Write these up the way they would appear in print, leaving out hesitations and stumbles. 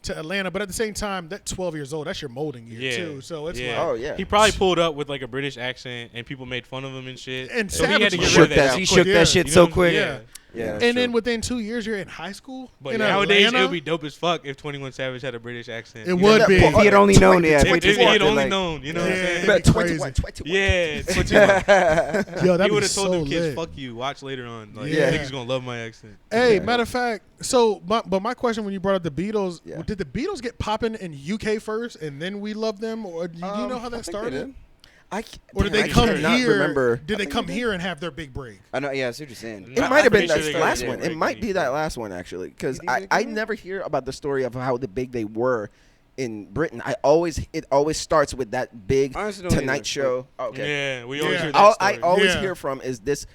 to Atlanta, but at the same time, that 12 years old, that's your molding year too. So it's like, oh yeah, he probably pulled up with like a British accent, and people made fun of him and shit. And so he had to get shook rid of that. He shook that shit so quick. Yeah. Yeah, And then within 2 years, you're in high school. But in nowadays, Atlanta? it would be dope as fuck if 21 Savage had a British accent. It would be. If he had only known, If he had only known, you know what I'm saying? It'd be crazy. 21. Yeah, 21. Yo, that'd He be would have so told them kids, lit. "Fuck you." Watch later on. Like, Yeah. niggas gonna love my accent. Hey, matter of fact, so but my question when you brought up the Beatles, Yeah. did the Beatles get popping in UK first and then we love them, or do you know how that started? Or did they come here? Remember. Did they come here and have their big break? I know. Yeah, I see what you're saying. It might have been pretty sure that they last got one. it It might be that last one actually, because I never hear about the story of how big they were in Britain. It always starts with that big Tonight Show. Oh, okay. Yeah, we always hear that I story. always hear from is this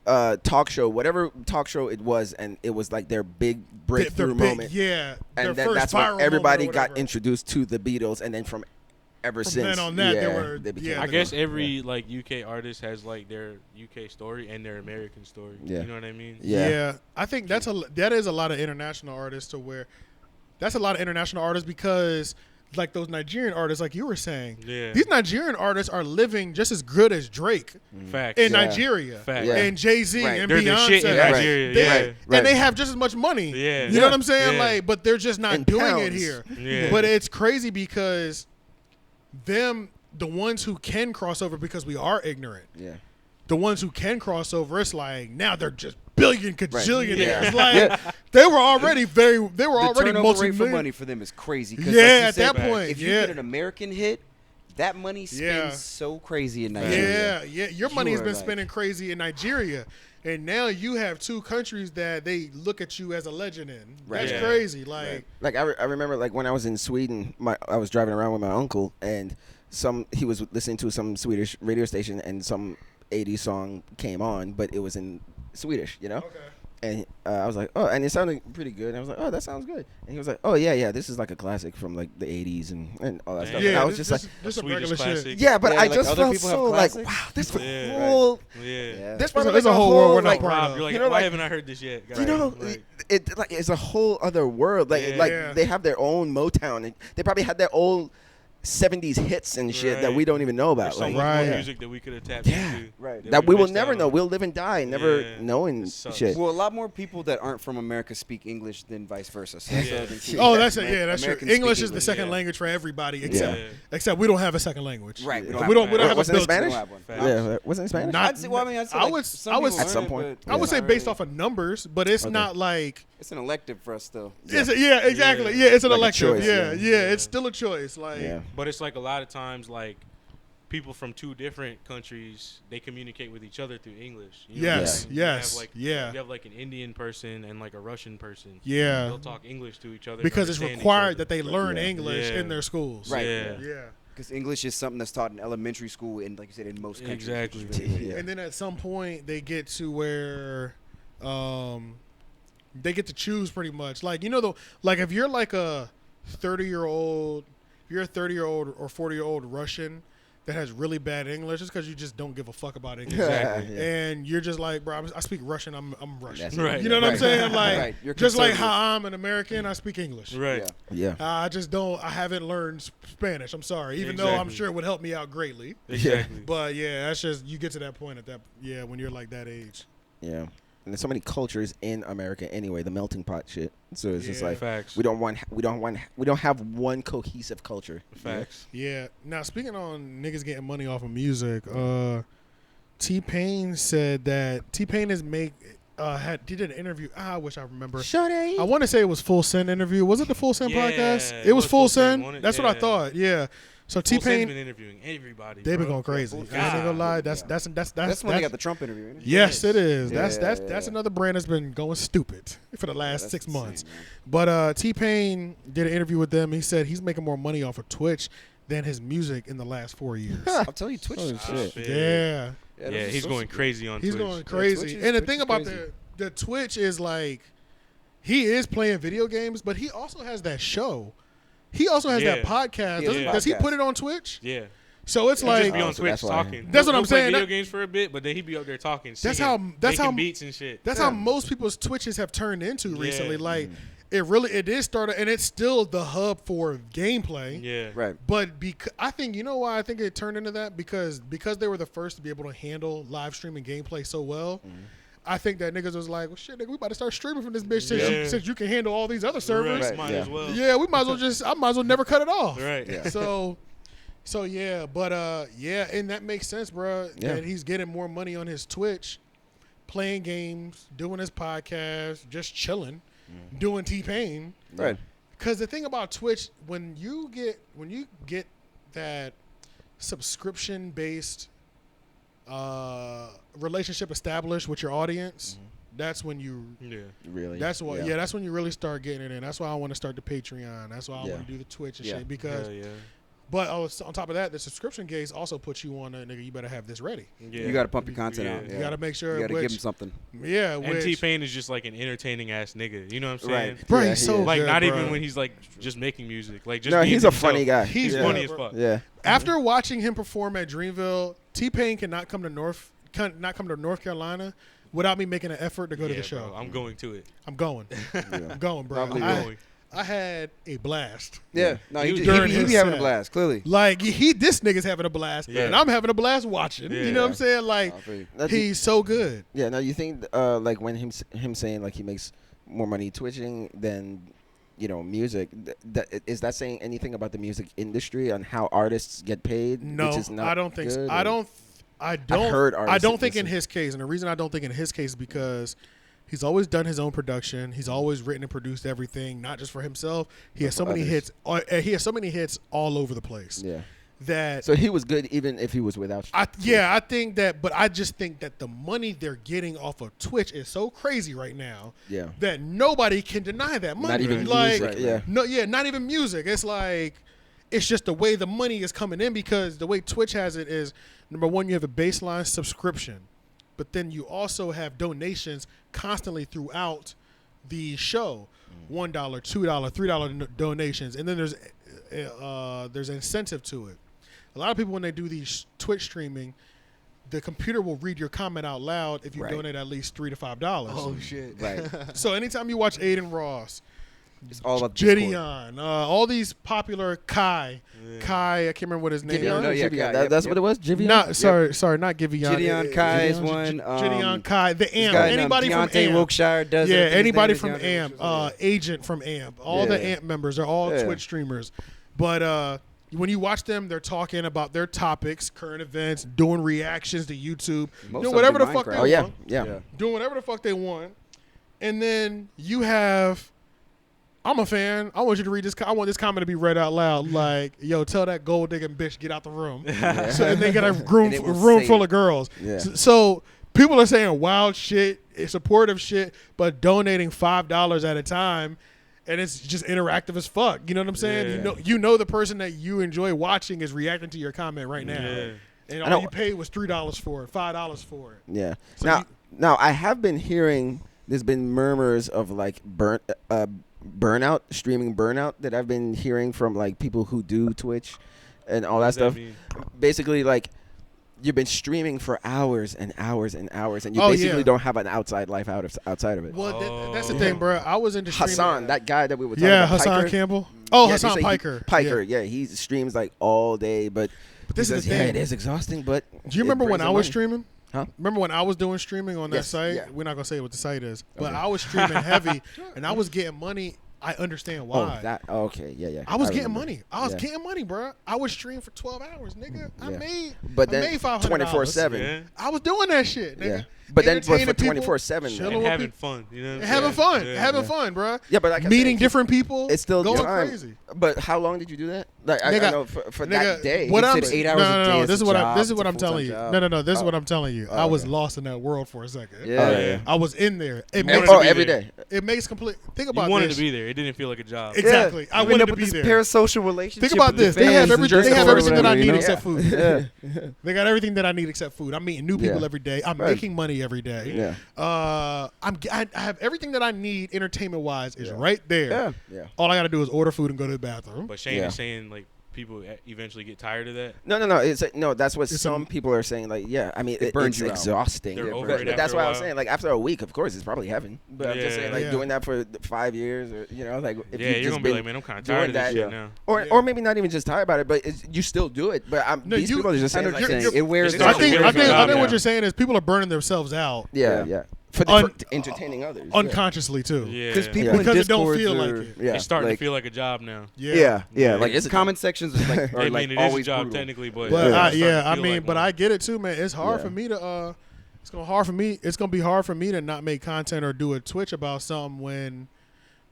talk show, whatever talk show it was, and it was like their big breakthrough moment. Yeah, And their then first that's when viral everybody moment or got whatever. introduced to the Beatles, and then from since then on that, they became yeah, I the- guess every like UK artist has like their UK story and their American story. Yeah. You know what I mean? Yeah. I think that is a lot of international artists to where that's a lot of international artists because like those Nigerian artists, like you were saying, Yeah. these Nigerian artists are living just as good as Drake Facts. in Yeah. Nigeria Facts. Yeah. and Jay-Z Right. and They're the Beyonce. shit in Right. Nigeria. They- Yeah. Right. And they have just as much money. Yeah. You know what I'm saying? Yeah. Like, but they're just not In doing it pounds. here. Yeah. But it's crazy because the ones who can cross over because we are ignorant, Yeah. the ones who can cross over, it's like now they're just billion cajillionaires. Yeah. Like they were already they were The already turnover rate for multi-million. money for them is crazy. 'Cause Yeah, like you at said, that point, if you yeah. get an American hit, that money spends Yeah. so crazy in Nigeria. Yeah. Your money has You been are like- spending crazy in Nigeria. And now you have two countries that they look at you as a legend in. Right. That's Yeah. crazy. Like, Like I remember like when I was in Sweden, I was driving around with my uncle, and he was listening to some Swedish radio station, and some 80s song came on, but it was in Swedish, you know. okay. And I was like, oh, and it sounded pretty good. And I was like, oh, that sounds good. And he was like, oh yeah, this is like a classic from like the 80s and all that stuff. Yeah, and I was this, just like, this is Swedish regular shit. classic. yeah, but Yeah, I like just other felt people have so like, classics. wow, this Yeah. whole Yeah. this part It's like a whole world we're not like, part Rob, of. you're like, You know, why like- haven't I heard this yet? you know, Like, it like it's a whole other world. Like Yeah. they have their own Motown, and they probably had their own 70s hits and shit that Right. we don't even know about. there's so Like, much Right. more music that we could have tapped Yeah. into. Right. that we will missed never out know. on. We'll live and die never Yeah. knowing It sucks. shit. Well, a lot more people that aren't from America speak English than vice versa. So that's the Yeah. other thing, too. Oh, that's it. Yeah, that's true. Americans speak English is the second yeah. language for everybody, Yeah. except we don't have a second language. Right. We We don't don't, We don't have a Wasn't it built. Spanish? We don't have one. Facts. Yeah, wasn't it Spanish? Not- I'd say, well, I mean, I'd say I like would- some I would- people At some learn it, point. but I would say not based really. off of numbers, but it's Okay. not like. It's an elective for us still. Yeah, exactly. Yeah. Yeah, it's an Like a elective. choice, Yeah, yeah. it's still a choice. Like, Yeah. But it's like a lot of times, like people from two different countries, they communicate with each other through English. You know what I Yes, mean? yes, You have like, yeah. You have like an Indian person and like a Russian person. Yeah. They'll talk English to each other because it's understand each required other. that they learn Yeah. English Yeah. in their schools. Right. Yeah. Yeah. Because English is something that's taught in elementary school and, like you said, in most countries. which is Exactly. really weird. Yeah. And then at some point they get to where they get to choose pretty much. Like, you know, like if you're like a 30-year-old, if you're a 30-year-old or 40-year-old Russian that has really bad English, it's because you just don't give a fuck about English. Exactly. Yeah. And you're just like, bro, I speak Russian. I'm Russian. That's Right. You know what I'm Right. saying? Like, Right. You're just like conservative. how I'm an American, I speak English. Right. Yeah. Yeah. I just don't. I haven't learned Spanish. I'm sorry, even though I'm Exactly. sure it would help me out greatly. Exactly. But yeah, that's just you get to that point at that. Yeah, when you're like that age. Yeah. And there's so many cultures in America anyway, the melting pot shit. So it's just Yeah. like Facts. we don't have one cohesive culture. Facts. Yeah. Now speaking on niggas getting money off of music, T-Pain said that T-Pain is did an interview. I wish I remember. I want to say it was Full Send interview. Was it the Full Send Yeah, podcast? it It was was Full Full Send, Send. wasn't it? That's what I Yeah. thought. Yeah. So Full Send's T-Pain, been interviewing everybody. they've been bro. going crazy. Full I ain't gonna lie. Send. That's That's when they got the Trump interview. Isn't it? Yes, it is. Yeah, That's yeah. another brand that's been going stupid for the last that's 6 insane, months. man. But T-Pain did an interview with them. He said he's making more money off of Twitch than his music in the last 4 years. I'll tell you, Twitch. Oh, is shit. shit. Yeah, Yeah, those he's are going so- crazy on he's Twitch. going crazy. Twitch And the is thing about crazy. the Twitch is like he is playing video games, but he also has that show. He also has that Yeah. podcast. Yeah, Does he podcast. put it on Twitch? Yeah. So it's He'll like just be on so Twitch that's why. talking. That's what He'll I'm play saying. Video That- games for a bit, but then he'd be up there talking. That's singing, how making how beats and shit. That's how most people's Twitches have turned into Yeah. recently. Like, it is started, and it's still the hub for gameplay. Yeah. Right. But I think, you know why I think it turned into that? Because they were the first to be able to handle live streaming gameplay so well. I think that niggas was like, well, shit, nigga, we about to start streaming from this bitch since you can handle all these other servers. Right. Right. Might Yeah. as well. Yeah, we might as well I might as well never cut it off. Right. Yeah. So yeah, but yeah, and that makes sense, bro. Yeah. That he's getting more money on his Twitch, playing games, doing his podcast, just chilling, doing tpain. Right. Because the thing about Twitch, when you get that subscription based relationship established with your audience, that's when you. Yeah. Really. That's why. Yeah. That's when you really start getting it in. That's why I want to start the Patreon. That's why I Yeah. want to do the Twitch and Yeah. shit because. Yeah. But on top of that, the subscription gaze also puts you on nigga. You better have this ready. Yeah. You got to pump your content Yeah. out. You got to make sure. You got to which, give him something. Yeah, And which, T-Pain is just like an entertaining ass nigga. You know what I'm saying? Right. bro, Yeah, he's he so is. Like good, not bro. even when he's like just making music. Like just No, being he's a himself. funny guy. He's He's yeah. funny as fuck. Yeah. After watching him perform at Dreamville, T-Pain cannot come to North Carolina without me making an effort to go to Yeah, the show. bro, I'm going to it. I'm going. I'm going, bro. Probably going. I had a blast. Yeah. No, He he, was he, during he, his be having a set. blast, clearly. Like this nigga's having a blast, Yeah. and I'm having a blast watching. You know what I'm saying? Like I feel you. Now, do- he's so good. Yeah. Now you think like when him saying like he makes more money twitching than music, is that saying anything about the music industry on how artists get paid? No, which is not I don't think so. good, I or- don't. heard I artists don't think in listen. his case, and the reason I don't think in his case is because he's always done his own production. He's always written and produced everything, not just for himself. He has so for many others. hits. He has so many hits all over the place Yeah. that So he was good even if he was without. I think that, but I just think that the money they're getting off of Twitch is so crazy right now Yeah. that nobody can deny that money. Not even like, music. Yeah. no, yeah, not even music. It's like, it's just the way the money is coming in because the way Twitch has it is, number one, you have a baseline subscription, but then you also have donations constantly throughout the show. $1, $2, $3 donations, and then there's incentive to it. A lot of people when they do these Twitch streaming, the computer will read your comment out loud if you Right. donate at least $3 to $5. shit. Right. So anytime you watch Aiden Ross, It's all about Discord. Gideon, all these popular Kai, I can't remember what his name Gideon, is. no, yeah, Jivion. Kai, That- yep, that's yep. what it was. Jivion. Not sorry, not Gideon. Gideon Kai is one. Gideon Kai, the This AMP. guy, Anybody from Deontay AMP. Wilkshire does Yeah, everything. His anybody name is from Deontay AMP, Wilkshire. Agent from AMP, all the Yeah. AMP members are all Yeah. Twitch streamers. But when you watch them, they're talking about their topics, current events, doing reactions to YouTube, Most doing of whatever them the do fuck they Minecraft. Oh yeah. want, Yeah. doing whatever the fuck they want. And then you have, I'm a fan. I want you to read this. I want this comment to be read out loud. Like, yo, tell that gold digging bitch get out the room. So, and they got a room And it will room say full it. of girls. Yeah. So people are saying wild shit, supportive shit, but donating $5 at a time, and it's just interactive as fuck. You know what I'm saying? Yeah. You know the person that you enjoy watching is reacting to your comment right now, Yeah. and I know- all you paid was $3 for it, $5 for it. Yeah. So Now I have been hearing there's been murmurs of like burnout, streaming burnout that I've been hearing from like people who do Twitch and all that What does stuff. mean? Basically, like you've been streaming for hours and hours and hours, and you Oh, basically yeah. don't have an outside life outside of it. Well, that's the Oh. thing, bro. I was into streaming. Hassan, that guy that we were talking yeah, about, Hassan Piker, Campbell. Oh, yeah, Hassan they say Piker. Piker, Yeah. yeah, he streams like all day, but this he is says, the yeah, thing. it is exhausting, but Do you it remember when brings I in was money. streaming? Huh? Remember when I was doing streaming on that Yes, site? yeah. We're not gonna say what the site is, but Okay. I was streaming heavy, and I was getting money. I understand why. Oh, that okay, yeah. I was getting remember. money. I was Yeah. getting money, bro. I was streaming for 12 hours, nigga. I Yeah. made, But I then made $500. 24/7. Yeah. I was doing that shit, nigga. Yeah. But then for Entertaining people, 24/7, chilling And with having people, fun. You know what I'm having saying? fun, Yeah. having fun, bro. Yeah, but like I Meeting said, different people. it's still going time. crazy. But how long did you do that? Like I Nigga, know for Nigga, that day. what He I'm said 8 hours no, a no, day no. is This is a what job. this is what It's a I'm telling full-time you. job. No. This is Oh. what I'm telling you. Oh, I was okay. lost in that world for a second. Yeah. yeah. I was in there. It You makes wanted to be every there. day. it makes complete. Think You about wanted this. to be there. It didn't feel like a job. Exactly. I You end wanted up to with be this there. parasocial relationship. Think about with the this. They have fans and everything. They jerking have off or everything that I whatever, need you know? except food. Yeah. They got everything that I need except food. I'm meeting new people Yeah. every day. I'm Right. making money every day. Yeah. I have everything that I need entertainment wise is Yeah. right there. Yeah. Yeah. All I got to do is order food and go to the bathroom. But Shane Yeah. is saying like people eventually get tired of that? No. No, that's what It's some people are saying. Like, yeah, I mean, burns it's you out. exhausting. They're over But it after that's a why I while. was saying, like, after a week, of course, it's probably heaven. But I'm just saying, like, Yeah. doing that for 5 years, or like, if Yeah, you've you're just gonna be been like, man, I'm kind of doing tired of this that, shit now. or maybe not even just tired about it, but you still do it. But No, these people are just I saying, know like, what you're you're- saying. It wears it's I not down. think fair I for think I them, think yeah. what you're saying is people are burning themselves out yeah. For entertaining others. unconsciously too. Yeah, Because people Yeah. in Because it don't Discords feel like are- it. Yeah. it's starting like- to feel like a job now. Yeah. Like, Like it's a comment sections is like I are mean, like it is always a job brutal. technically, but But it's I starting to feel mean, like but one. I get it too, man. It's hard Yeah. for me to it's gonna be hard for me to not make content or do a Twitch about something when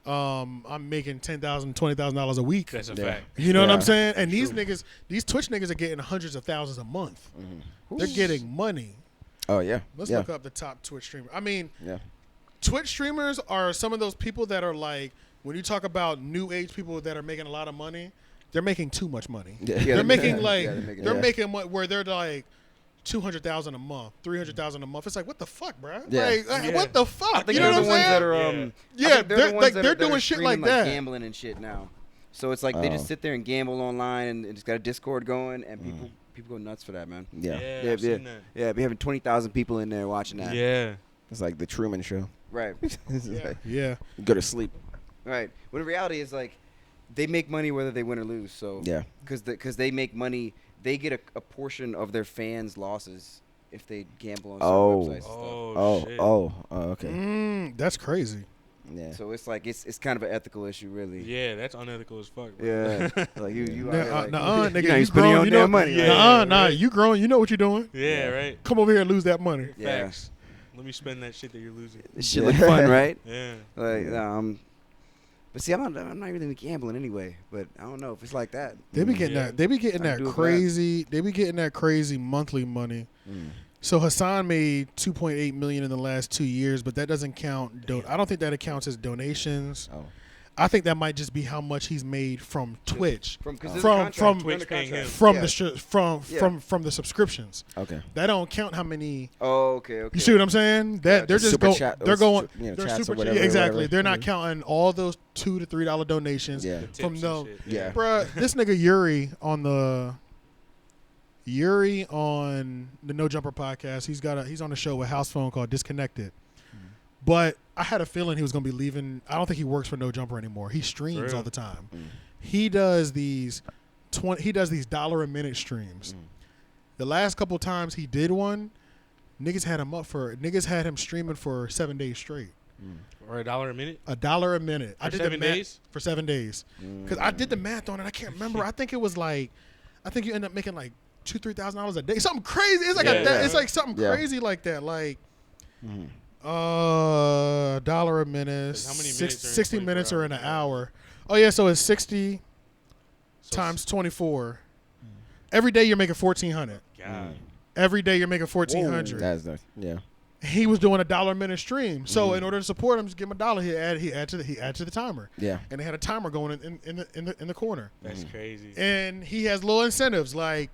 I'm making $10,000, $20,000 a week. That's a Yeah. fact. You know what I'm Yeah. saying? And these Twitch niggas are getting hundreds of thousands a month. They're getting money. Oh yeah. Let's yeah. look up the top Twitch streamer. I mean, Yeah. Twitch streamers are some of those people that are like, when you talk about new age people that are making a lot of money, they're making too much money. Yeah. They're making yeah, like they're making- they're yeah. making where they're like 200,000 a month, 300,000 a month. It's like, what the fuck, bro? Yeah. Like, what the fuck? I think You know they're what the I'm ones saying? that are Yeah. I Yeah, think they're the they're ones like that they're are doing shit streaming, like that. gambling and shit now. So it's like they just sit there and gamble online and just got a Discord going, and people go nuts for that, man. Yeah. Yeah, I've seen that. Yeah, be having 20,000 people in there watching that. Yeah. It's like the Truman Show. Right. It's Yeah. like, Yeah. go to sleep. Right. When in reality is like they make money whether they win or lose. So Yeah. because they make money, they get a portion of their fans' losses if they gamble on Oh. certain websites and stuff. Oh, shit. Okay. That's crazy. Yeah. So it's like it's kind of an ethical issue, really. Yeah, that's unethical as fuck, bro. Yeah. Like you out here, like, Nuh-uh, nigga, you're not you spending your grown, own you know, damn money. Yeah. Like, Nah, right. you grown, you know what you're doing. Yeah, right. Come over here and lose that money. Yeah. Facts. Let me spend that shit that you're losing. this shit Yeah. look fun, right? Yeah. Like, but see, I'm not really into gambling anyway. But I don't know if it's like that. They be getting Yeah. that. They be getting I that do it for that. crazy. They be getting that crazy monthly money. Mm. So Hassan made 2.8 million in the last 2 years, but that doesn't count. I don't think that accounts as donations. Oh. I think that might just be how much he's made from Twitch, From Twitch paying him. from Yeah. from the subscriptions. Okay. That don't count how many. Oh, okay. You see what I'm saying? That they're just Super go. chat- They're going. They're chats or super. whatever, Exactly. whatever. They're not Mhm. counting all those $2 to $3 donations. Yeah. The tips From and the- shit. Yeah. Bruh, this nigga Yuri on the No Jumper podcast. He's on a show with House Phone called Disconnected. But I had a feeling he was gonna be leaving. I don't think he works for No Jumper anymore. He streams real? all the time. Mm. He does these $1 a minute streams. Mm. The last couple times he did one, niggas had him streaming for 7 days straight. Or $1 a minute. $1 a minute. I For did 7 the math days? for 7 days. Because I did the math on it. I can't remember. I think it was like, I think you end up making like $2,000-$3,000 a day. Something crazy. It's like Yeah. it's like something Yeah. crazy like that. Like Mhm. $1 a minute. 'Cause how many minutes are in 60 minutes 24 or in an hours? hour. Oh yeah, so it's 60 So times 24. Every day you're making 1,400. God. Every day you're making 1,400. That's nice. Yeah. He was doing $1 a minute stream. So in order to support him, just give him $1. He add to the timer. Yeah. And they had a timer going in the corner. That's crazy. And he has little incentives like,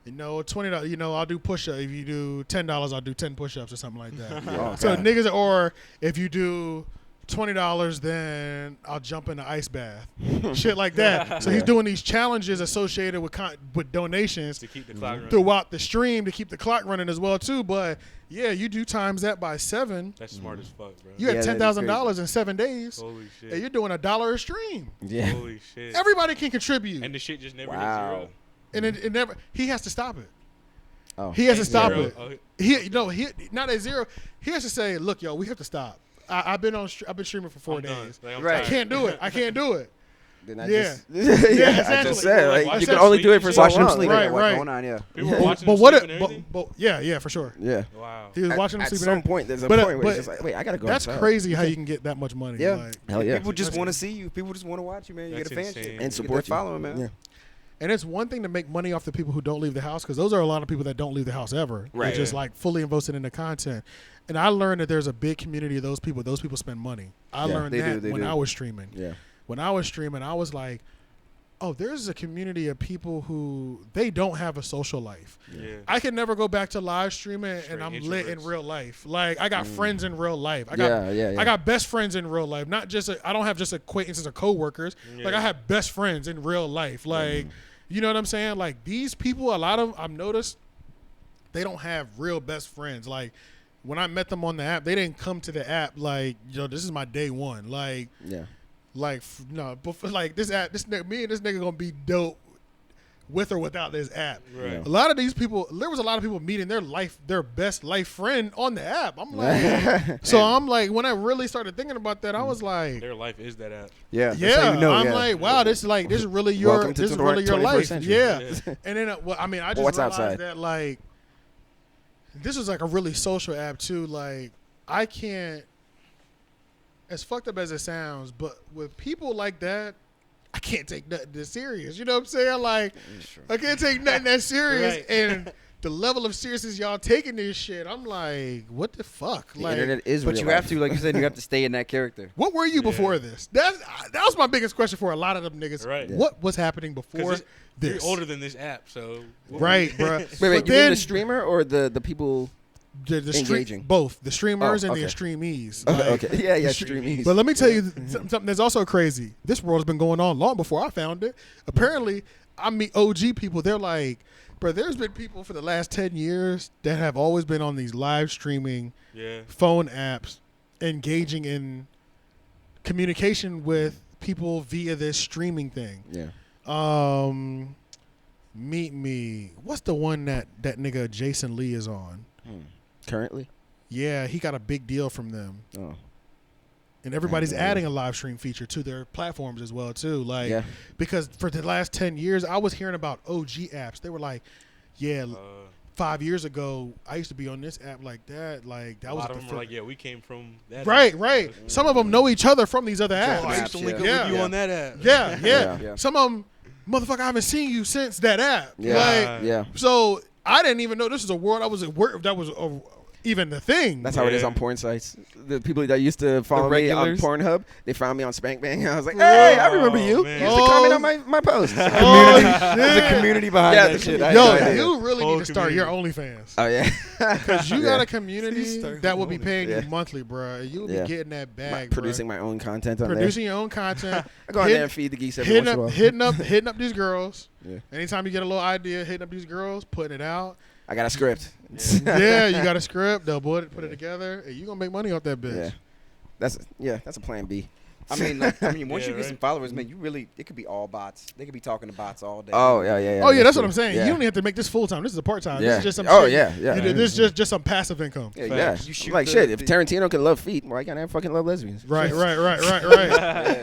$20. I'll do push-up. If you do $10, I'll do 10 push-ups or something like that. Yeah. So Okay. niggas, or if you do $20, then I'll jump in the ice bath, shit like that. So he's Yeah. doing these challenges associated with donations To keep the clock running. throughout the stream to keep the clock running as well too. But yeah, you do times that by 7. That's smart as fuck, bro. You had Yeah, that is $10,000 in 7 days. Holy shit. And you're doing $1 a stream. Yeah. Holy shit. Everybody can contribute, And the shit just never Wow. hits zero. and it never. He has to stop it. Oh. He has to At stop zero. it. Oh, He not at 0. He has to say, "Look, yo, we have to stop. I've been streaming for 4 I'm done. days. Like, I'm Right. I tired. can't do it. I can't do it." Then I Yeah. just, yeah, I exactly. just said, like, Watch you them can only sleep do it and for shit. so Watching them long. sleep. Right, What's right. going on? Yeah. People were But, watching but them what? sleep It, and but, everything? but yeah, for sure. Yeah. Wow. He was watching them At sleep. some and point, there's a But, point where but it's just like, wait, I gotta go. that's outside. crazy how you can get that much money. Yeah. Like, Hell yeah. People just That's want to it. see you. People just want to watch you, man. You That's get a fan insane. shit. And You support get that you. following, man. Yeah. and it's one thing to make money off the people who don't leave the house, because those are a lot of people that don't leave the house ever. Right. They're just like fully invested in the content. And I learned that there's a big community of those people. Those people spend money. I Yeah. learned They that do, they when do. I was streaming. Yeah. When I was streaming, I was like, there's a community of people who they don't have a social life. Yeah. I can never go back to live streaming Straight and I'm lit in introverts. real life. Like I got friends in real life. I Yeah. got best friends in real life. Not just I don't have just acquaintances or coworkers. Like Yeah. I have best friends in real life. Like you know what I'm saying? Like these people, a lot of I've noticed they don't have real best friends. Like when I met them on the app, they didn't come to the app like, this is my day one. Like Yeah. no, but like this app, me and this nigga gonna be dope with or without this app. Right. A lot of these people, there was a lot of people meeting their best life friend on the app. I'm like, so I'm like, when I really started thinking about that, I was like, Their life is that app. Yeah. That's how yeah, you know, I'm yeah. like, wow, this is really your, Welcome to this is the really your 21st life. century. Yeah. Yeah. And then, I mean, I just What's realized outside? that like, this was like a really social app too. Like, I can't, as fucked up as it sounds, but with people like that, I can't take nothing that serious. You know what I'm saying? Like, I can't take nothing that serious. Right. And the level of seriousness y'all taking this shit, I'm like, what the fuck? The Like, internet is But real you life. have to, like you said, you have to stay in that character. what were you Yeah. before this? That was my biggest question for a lot of them niggas. Right. Yeah. What was happening before Because you're this? older than this app, so Right, bro. Wait, But you mean then the streamer or the people? the engaging? both the streamers Oh, and the okay. extremees. Okay, Like, okay. Yeah, the streamies. But let me tell you something that's also crazy. This world has been going on long before I found it. Apparently, I meet OG people. They're like, bro, there's been people for the last 10 years that have always been on these live streaming yeah. phone apps, engaging in communication with people via this streaming thing. Yeah. Meet Me. What's the one that nigga Jason Lee is on? Currently? Yeah, he got a big deal from them. Oh. And everybody's Yeah. adding a live stream feature to their platforms as well too. Like, Yeah. because for the last 10 years, I was hearing about OG apps. They were like, yeah, 5 years ago, I used to be on this app like that. Like that A was lot of the them fir- were like, yeah, we came from that. right, app. right. Some of them know each other from these other Oh, apps. I used to link up Yeah. with you Yeah. on that app. Yeah, yeah. Yeah. Some of them, motherfucker, I haven't seen you since that app. Yeah. Like, Yeah. so I didn't even know this was a world. I was that was even the thing. That's how it is Yeah. on porn sites. The people that used to follow me on regulars? Pornhub, they found me on Spank Bang. I was like, hey, I remember you. man. You used to comment on my post. Oh, There's a shit. community behind Yeah, that the shit. community. I Yo, had no idea. you really Whole need to start your community. OnlyFans. Oh, yeah. Because you Yeah. got a community Start that will be holding. paying Yeah. you monthly, bro. You'll be Yeah. getting that bag, Producing my own content on producing your own content, there. I go on hit- there and feed the geese every once in a while. hitting up these girls. Yeah. Anytime you get a little idea, hitting up these girls, putting it out. I got a script. Yeah, you got a script. They'll put it together, and you gonna make money off that bitch. Yeah. That's a plan B. I mean, once Yeah, you get some right. followers, man, it could be all bots. They could be talking to bots all day. Oh, yeah. Oh yeah, that's what true. I'm saying. Yeah. You don't even have to make this full time. This is a part time. Yeah. This is just some Oh, shit. yeah. This is just some passive income. Yeah, Facts. yeah. You shoot Like the- shit. If the- Tarantino can love feet, why can't I fucking love lesbians? Right. Yeah, yeah.